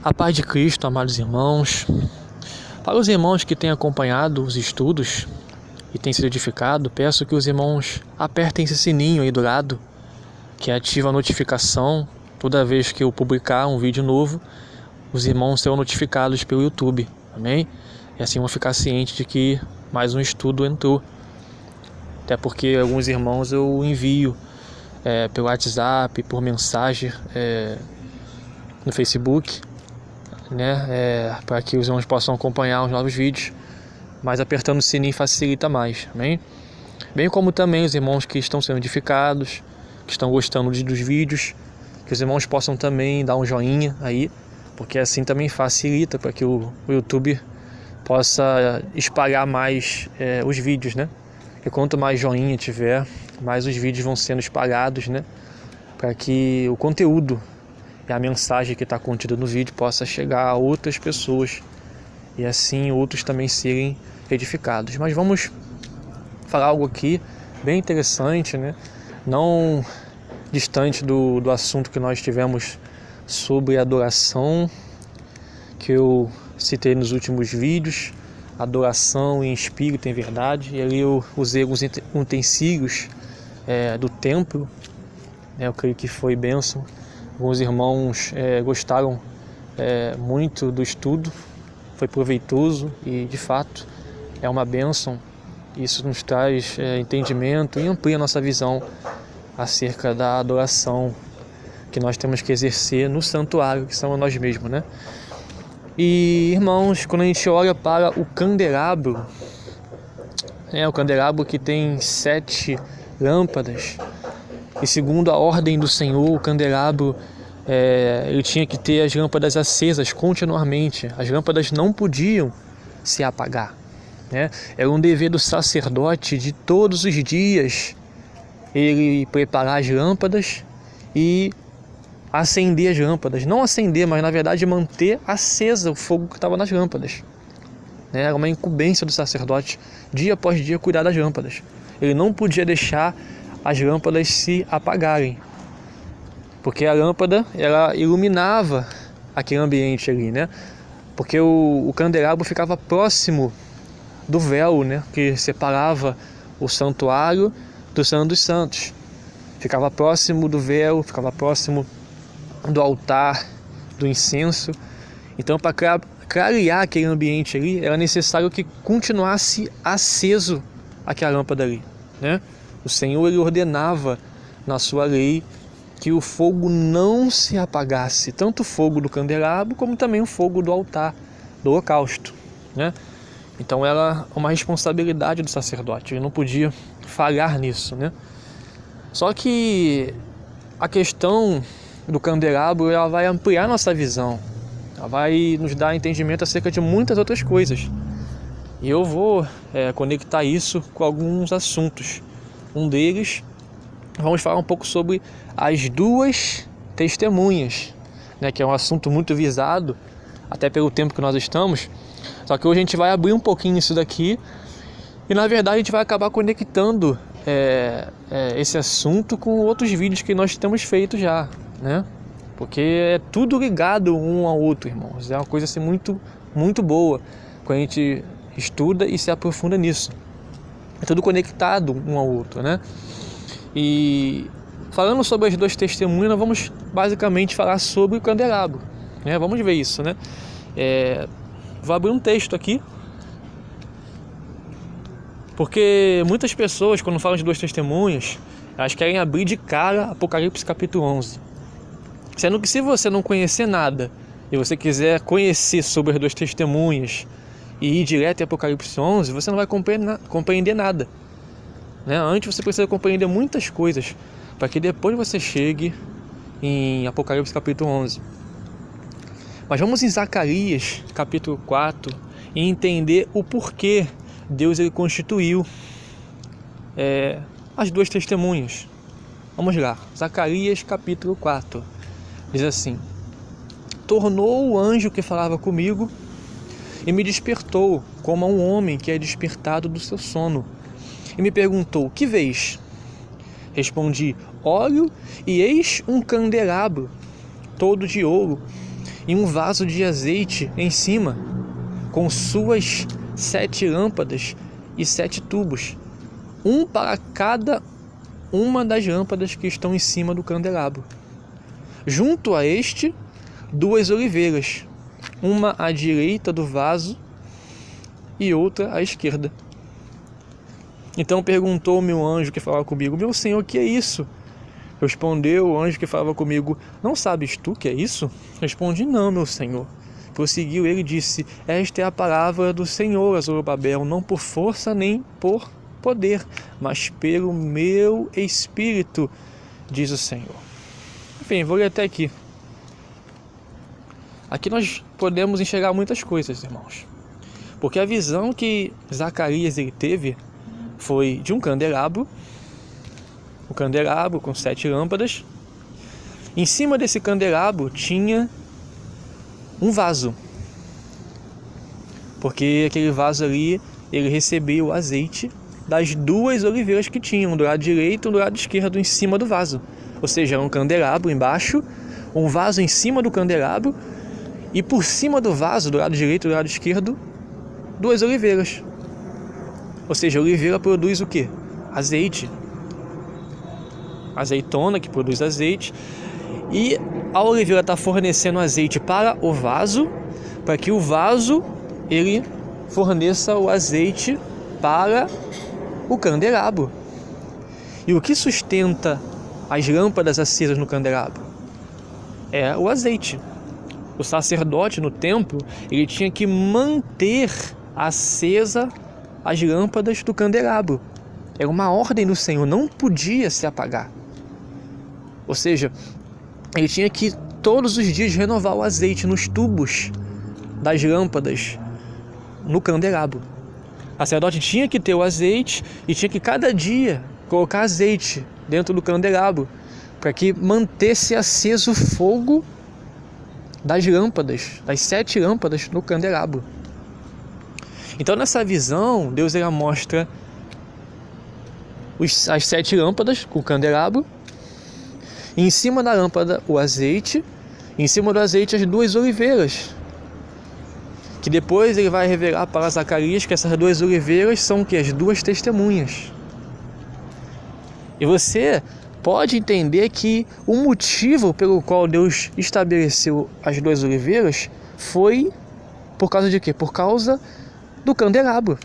A paz de Cristo, amados irmãos. Para os irmãos que têm acompanhado os estudos e têm sido edificados, peço que os irmãos apertem esse sininho aí do lado, que ativa a notificação. Toda vez que eu publicar um vídeo novo, os irmãos serão notificados pelo YouTube, amém? E assim vão ficar cientes de que mais um estudo entrou. Até porque alguns irmãos eu envio pelo WhatsApp, por mensagem no Facebook, para que os irmãos possam acompanhar os novos vídeos, mas apertando o sininho facilita mais, amém? Bem como também os irmãos que estão sendo edificados, que estão gostando dos vídeos, que os irmãos possam também dar um joinha aí, porque assim também facilita para que o YouTube possa espalhar mais os vídeos, né? Porque quanto mais joinha tiver, mais os vídeos vão sendo espalhados, né? Para que o conteúdo e a mensagem que está contida no vídeo possa chegar a outras pessoas e assim outros também serem edificados. Mas vamos falar algo aqui bem interessante, né? Não distante do assunto que nós tivemos sobre adoração, que eu citei nos últimos vídeos, adoração em espírito, em verdade. E ali eu usei alguns utensílios do templo, eu creio que foi bênção. Alguns irmãos gostaram muito do estudo, foi proveitoso e de fato é uma bênção. Isso nos traz entendimento e amplia nossa visão acerca da adoração que nós temos que exercer no santuário, que somos nós mesmos, né? E irmãos, quando a gente olha para o candelabro, o candelabro que tem 7 lâmpadas, e segundo a ordem do Senhor, o candelabro ele tinha que ter as lâmpadas acesas continuamente. As lâmpadas não podiam se apagar, né? Era um dever do sacerdote de todos os dias ele preparar as lâmpadas e acender as lâmpadas. Não acender, mas na verdade manter acesa o fogo que estava nas lâmpadas, né? Era uma incumbência do sacerdote, dia após dia, cuidar das lâmpadas. Ele não podia deixar as lâmpadas se apagarem, porque a lâmpada ela iluminava aquele ambiente ali, né? Porque o candelabro ficava próximo do véu, né, que separava o santuário do Santo dos Santos. Ficava próximo do véu, ficava próximo do altar, do incenso. Então, para clarear aquele ambiente ali, era necessário que continuasse aceso aquela lâmpada ali, né? O Senhor ele ordenava na sua lei que o fogo não se apagasse, tanto o fogo do candelabro como também o fogo do altar, do holocausto, né? Então era uma responsabilidade do sacerdote, ele não podia falhar nisso, né? Só que a questão do candelabro ela vai ampliar nossa visão, ela vai nos dar entendimento acerca de muitas outras coisas. E eu vou conectar isso com alguns assuntos. Um deles, vamos falar um pouco sobre as 2 testemunhas, né, que é um assunto muito visado, até pelo tempo que nós estamos. Só que hoje a gente vai abrir um pouquinho isso daqui e na verdade a gente vai acabar conectando esse assunto com outros vídeos que nós temos feito já, né? Porque é tudo ligado um ao outro, irmãos. É uma coisa assim muito, muito boa quando a gente estuda e se aprofunda nisso. É tudo conectado um ao outro, né? E falando sobre as 2 testemunhas, nós vamos basicamente falar sobre o candelabro, né? Vamos ver isso, né? Vou abrir um texto aqui, porque muitas pessoas, quando falam de 2 testemunhas, elas querem abrir de cara Apocalipse capítulo 11. Sendo que se você não conhecer nada e você quiser conhecer sobre as 2 testemunhas e ir direto em Apocalipse 11, você não vai compreender nada, né? Antes você precisa compreender muitas coisas para que depois você chegue em Apocalipse capítulo 11. Mas vamos em Zacarias capítulo 4 e entender o porquê Deus ele constituiu as 2 testemunhas. Vamos lá, Zacarias capítulo 4 diz assim: tornou o anjo que falava comigo e me despertou como a um homem que é despertado do seu sono, e me perguntou: que vês? Respondi: olho, e eis um candelabro todo de ouro, e um vaso de azeite em cima, com suas 7 lâmpadas e 7 tubos, um para cada uma das lâmpadas que estão em cima do candelabro. Junto a este, 2 oliveiras, uma à direita do vaso e outra à esquerda. Então perguntou-me o anjo que falava comigo: meu senhor, o que é isso? Respondeu o anjo que falava comigo: não sabes tu que é isso? Respondi: não, meu senhor. Prosseguiu ele e disse: esta é a palavra do Senhor a Zorobabel, não por força nem por poder, mas pelo meu espírito, diz o Senhor. Enfim, vou ler até aqui. Aqui nós podemos enxergar muitas coisas, irmãos. Porque a visão que Zacarias ele teve foi de um candelabro com 7 lâmpadas. Em cima desse candelabro tinha um vaso, porque aquele vaso ali ele recebeu o azeite das 2 oliveiras que tinham, do lado direito e do lado esquerdo, em cima do vaso. Ou seja, um candelabro embaixo, um vaso em cima do candelabro, e por cima do vaso, do lado direito e do lado esquerdo, 2 oliveiras. Ou seja, a oliveira produz o quê? Azeite. Azeitona que produz azeite. E a oliveira está fornecendo azeite para o vaso, para que o vaso ele forneça o azeite para o candelabro. E o que sustenta as lâmpadas acesas no candelabro? É o azeite. O sacerdote no templo ele tinha que manter acesa as lâmpadas do candelabro. Era uma ordem do Senhor, não podia se apagar. Ou seja, ele tinha que todos os dias renovar o azeite nos tubos das lâmpadas no candelabro. O sacerdote tinha que ter o azeite e tinha que cada dia colocar azeite dentro do candelabro para que mantesse aceso o fogo das lâmpadas, das 7 lâmpadas no candelabro. Então nessa visão, Deus ele mostra as 7 lâmpadas com o candelabro, e em cima da lâmpada o azeite, e em cima do azeite as 2 oliveiras, que depois ele vai revelar para Zacarias que essas 2 oliveiras são o que? As 2 testemunhas. E você pode entender que o motivo pelo qual Deus estabeleceu as 2 oliveiras foi por causa de quê? Por causa do candelabro.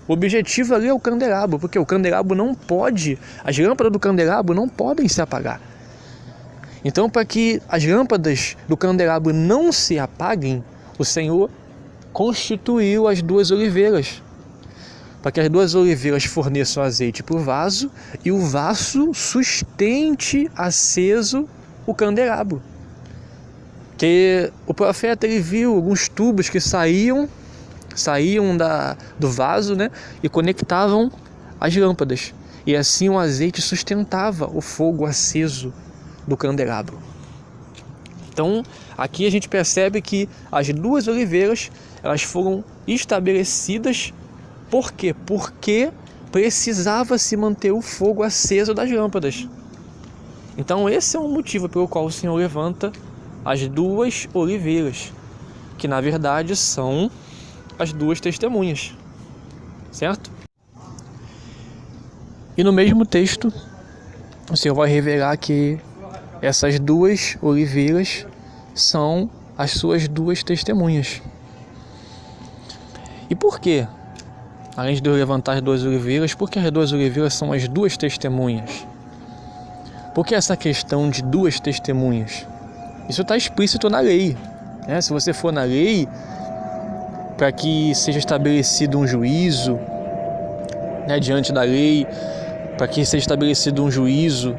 O objetivo ali é o candelabro, porque o candelabro não pode, as lâmpadas do candelabro não podem se apagar. Então, para que as lâmpadas do candelabro não se apaguem, o Senhor constituiu as 2 oliveiras, para que as 2 oliveiras forneçam azeite para o vaso e o vaso sustente aceso o candelabro. Que o profeta ele viu alguns tubos que saíam do vaso, né, e conectavam as lâmpadas, e assim o azeite sustentava o fogo aceso do candelabro. Então aqui a gente percebe que as 2 oliveiras elas foram estabelecidas. Por quê? Porque precisava se manter o fogo aceso das lâmpadas. Então esse é o motivo pelo qual o Senhor levanta as 2 oliveiras, que na verdade são as 2 testemunhas, certo? E no mesmo texto, o Senhor vai revelar que essas 2 oliveiras são as suas 2 testemunhas. E por quê? Além de Deus levantar as 2 oliveiras, por que as 2 oliveiras são as 2 testemunhas? Por que essa questão de 2 testemunhas? Isso está explícito na lei, né? Se você for na lei, para que seja estabelecido um juízo, né, diante da lei, para que seja estabelecido um juízo,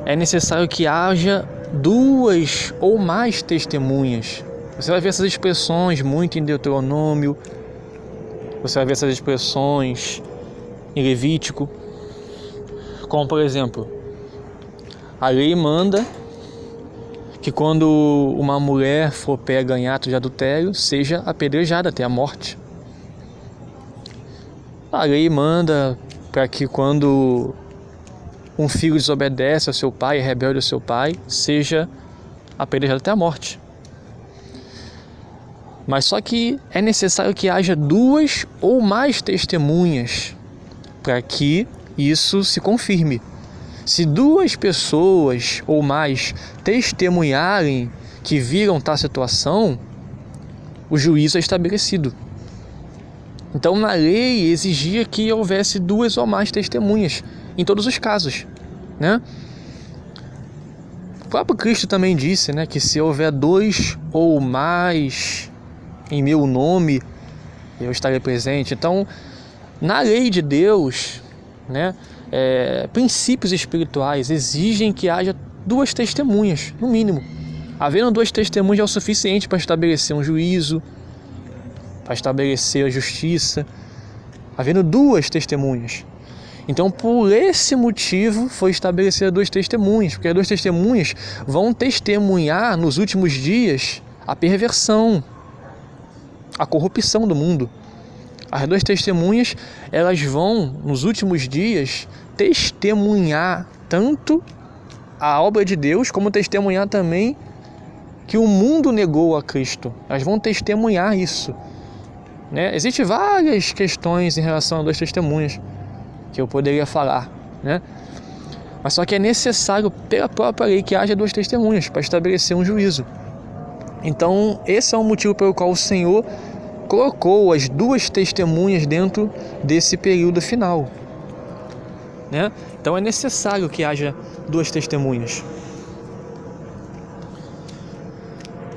é necessário que haja 2 ou mais testemunhas. Você vai ver essas expressões muito em Deuteronômio, você vai ver essas expressões em Levítico, como por exemplo, a lei manda que quando uma mulher for pega em ato de adultério, seja apedrejada até a morte. A lei manda para que quando um filho desobedece ao seu pai, é rebelde ao seu pai, seja apedrejado até a morte. Mas só que é necessário que haja 2 ou mais testemunhas para que isso se confirme. Se 2 pessoas ou mais testemunharem que viram tal situação, o juízo é estabelecido. Então, na lei exigia que houvesse 2 ou mais testemunhas em todos os casos, né? O próprio Cristo também disse, né, que se houver 2 ou mais em meu nome, eu estarei presente. Então, na lei de Deus, né, princípios espirituais exigem que haja 2 testemunhas, no mínimo. Havendo 2 testemunhas é o suficiente para estabelecer um juízo, para estabelecer a justiça. Havendo 2 testemunhas. Então, por esse motivo, foi estabelecido 2 testemunhas, porque as 2 testemunhas vão testemunhar nos últimos dias a perversão, a corrupção do mundo. As 2 testemunhas, elas vão, nos últimos dias, testemunhar tanto a obra de Deus, como testemunhar também que o mundo negou a Cristo. Elas vão testemunhar isso, né? Existem várias questões em relação a 2 testemunhas que eu poderia falar, né? Mas só que é necessário, pela própria lei, que haja 2 testemunhas para estabelecer um juízo. Então, esse é o motivo pelo qual o Senhor colocou as 2 testemunhas dentro desse período final, né? Então é necessário que haja 2 testemunhas.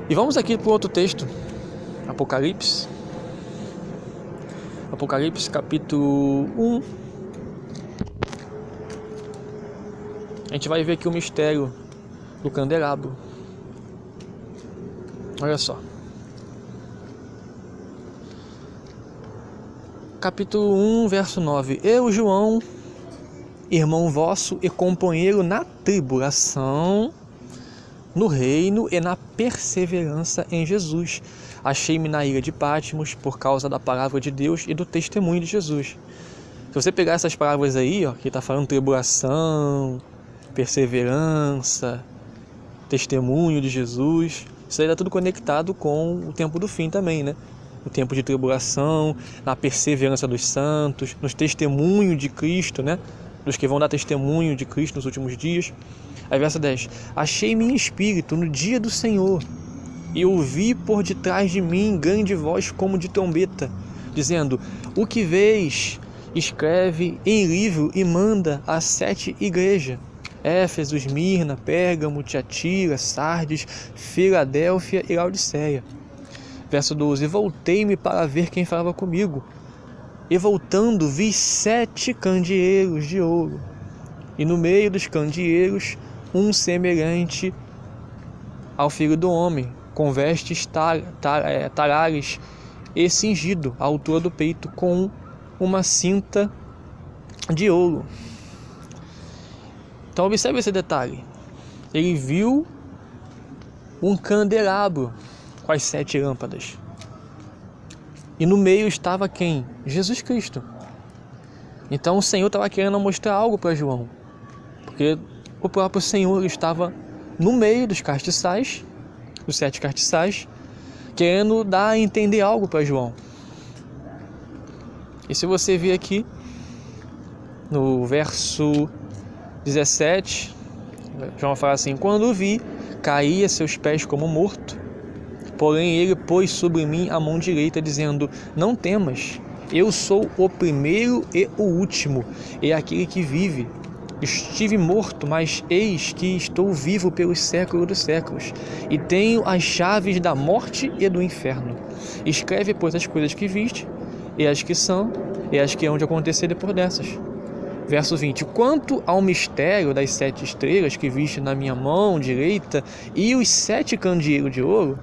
E vamos aqui para o outro texto, Apocalipse capítulo 1. A gente vai ver aqui o mistério do candelabro. Olha só. Capítulo 1, verso 9. Eu, João, irmão vosso e companheiro na tribulação, no reino e na perseverança em Jesus, achei-me na ilha de Patmos por causa da palavra de Deus e do testemunho de Jesus. Se você pegar essas palavras aí, ó, que está falando tribulação, perseverança, testemunho de Jesus, isso aí está tudo conectado com o tempo do fim também, né? O tempo de tribulação, na perseverança dos santos, nos testemunhos de Cristo, né? Dos que vão dar testemunho de Cristo nos últimos dias. Aí verso 10. Achei-me em espírito no dia do Senhor, e ouvi por detrás de mim grande voz como de trombeta, dizendo: o que vês, escreve em livro e manda às 7 igrejas: Éfeso, Esmirna, Pérgamo, Tiatira, Sardes, Filadélfia e Laodiceia. Verso 12. Voltei-me para ver quem falava comigo, e voltando vi 7 candeeiros de ouro, e no meio dos candeeiros um semelhante ao Filho do Homem, com vestes talares e cingido à altura do peito com uma cinta de ouro. Então observe esse detalhe. Ele viu um candelabro com as 7 lâmpadas. E no meio estava quem? Jesus Cristo. Então o Senhor estava querendo mostrar algo para João. Porque o próprio Senhor estava no meio dos castiçais, os 7 castiçais, querendo dar a entender algo para João. E se você vir aqui no verso 17, João fala assim: quando o vi, caí a seus pés como morto. Porém ele pôs sobre mim a mão direita, dizendo: não temas, eu sou o primeiro e o último, e aquele que vive. Estive morto, mas eis que estou vivo pelos séculos dos séculos, e tenho as chaves da morte e do inferno. Escreve, pois, as coisas que viste, e as que são, e as que hão de acontecer depois dessas. Verso 20. Quanto ao mistério das 7 estrelas que viste na minha mão direita, e os 7 candeeiros de ouro,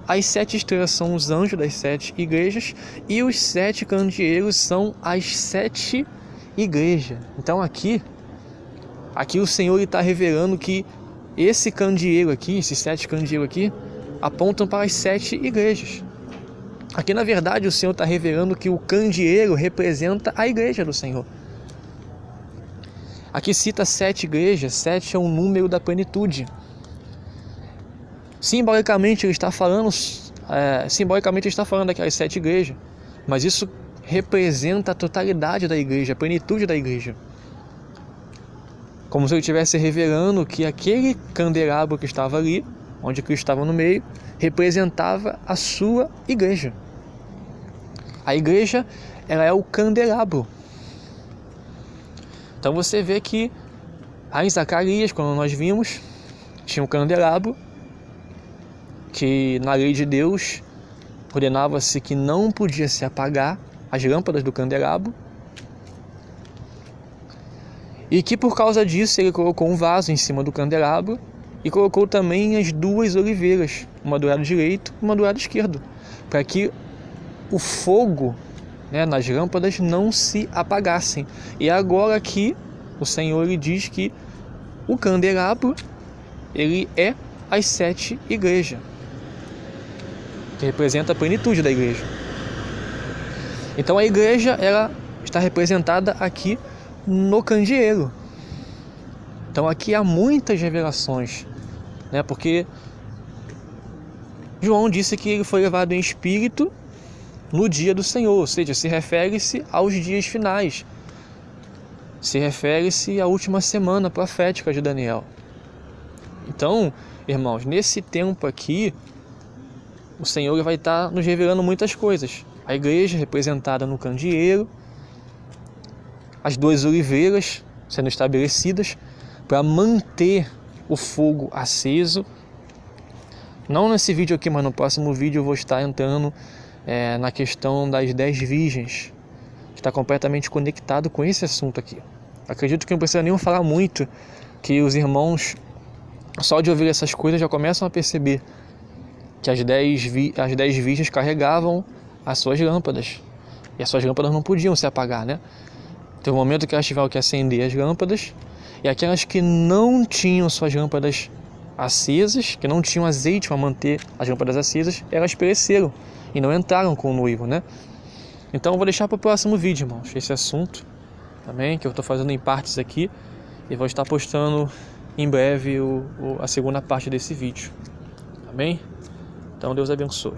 as 7 estrelas são os anjos das 7 igrejas, e os 7 candeeiros são as 7 igrejas. Então aqui o Senhor está revelando que esse candeeiro aqui, esses 7 candeeiros aqui, apontam para as 7 igrejas. Aqui, na verdade, o Senhor está revelando que o candeeiro representa a igreja do Senhor. Aqui cita 7 igrejas, 7 é um número da plenitude. Simbolicamente, ele está falando simbolicamente está falando daquelas 7 igrejas, mas isso representa a totalidade da igreja, a plenitude da igreja. Como se ele estivesse revelando que aquele candelabro que estava ali, onde Cristo estava no meio, representava a sua igreja. A igreja, ela é o candelabro. Então você vê que lá em Zacarias, quando nós vimos, tinha um candelabro que na lei de Deus ordenava-se que não podia se apagar as lâmpadas do candelabro, e que por causa disso ele colocou um vaso em cima do candelabro e colocou também as 2 oliveiras, uma do lado direito e uma do lado esquerdo, para que o fogo, nas lâmpadas não se apagassem. E agora aqui o Senhor ele diz que o candelabro ele é as 7 igrejas, que representa a plenitude da igreja. Então a igreja ela está representada aqui no candeeiro. Então aqui há muitas revelações, porque João disse que ele foi levado em espírito no dia do Senhor, ou seja, se refere-se aos dias finais, se refere-se à última semana profética de Daniel. Então, irmãos, nesse tempo aqui, o Senhor vai estar nos revelando muitas coisas. A igreja representada no candeeiro, as 2 oliveiras sendo estabelecidas para manter o fogo aceso. Não nesse vídeo aqui, mas no próximo vídeo eu vou estar entrando na questão das 10 virgens, que está completamente conectado com esse assunto aqui. Acredito que não precisa nem falar muito, que os irmãos, só de ouvir essas coisas, já começam a perceber que as 10 virgens carregavam as suas lâmpadas, e as suas lâmpadas não podiam se apagar, Teve um momento que elas tiveram que acender as lâmpadas, e aquelas que não tinham suas lâmpadas acesas, que não tinham azeite para manter as lâmpadas acesas, elas pereceram e não entraram com o noivo, Então eu vou deixar para o próximo vídeo, irmãos, esse assunto também, que eu estou fazendo em partes aqui, e vou estar postando em breve a segunda parte desse vídeo. Amém? Então Deus abençoe.